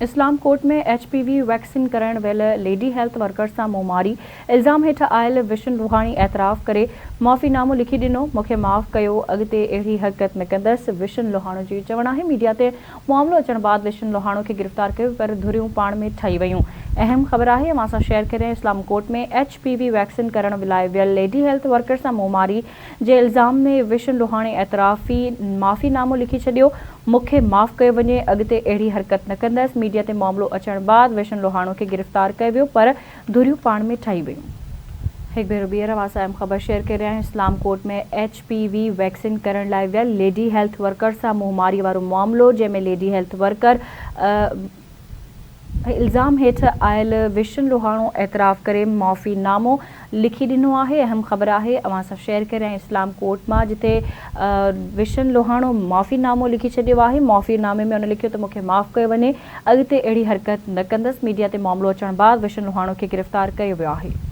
इस्लाम court में HPV vaccine करण वेल lady health worker सां मुंहमारी इल्ज़ाम हेठ आयल विशन लोहाणी एतराफ़ करे माफ़ीनामो लिखी ॾिनो। मूंखे माफ़ कयो, अॻिते अहिड़ी हरकत न कंदसि, विशन लोहाणो जी चवण आहे। मीडिया ते मामलो अचण बाद विशन लोहाणो खे गिरफ़्तार कयो, पर धुरियूं पाण में ठही वयूं। अहम ख़बर आहे, असां सां शेयर करे इस्लाम कोर्ट में HPV वैक्सीन करण लाइ वियल लेडी हेल्थ वर्कर सां मुंहमारी जे इल्ज़ाम में विशन लोहाणी एतराफ़ी माफ़ीनामो लिखी छॾियो। मूंखे माफ़ कयो वञे, अॻिते अहिड़ी हरकत न कंदसि। मीडिया ते मामलो अचण बाद विशन लोहाणो खे गिरफ़्तार कयो वियो, पर धुरियूं पाण में ठही वयूं। एक भेरो ॿीहर असां अहम ख़बर शेयर करे रहिया आहियूं। इस्लाम कोर्ट में HPV वैक्सीन करण लाइ वियल लेडी हेल्थ वर्कर सां मुंहमारी वारो मामलो, जंहिंमें लेडी हेल्थ वर्कर इल्ज़ाम हेठ आयल विशन लोहाणो एतराफ़ करे माफ़ीनामो लिखी ॾिनो आहे। अहम ख़बर आहे, असां सां शेयर करे रहिया आहियूं इस्लाम कोर्ट मां, जिते विशन लोहाणो माफ़ीनामो लिखी छॾियो आहे। माफ़ीनामे में उन लिखियो त मूंखे माफ़ कयो वञे, अॻिते अहिड़ी हरकत न कंदसि। मीडिया ते मामलो अचण बाद विशन लोहाणो खे गिरफ़्तार कयो वियो आहे।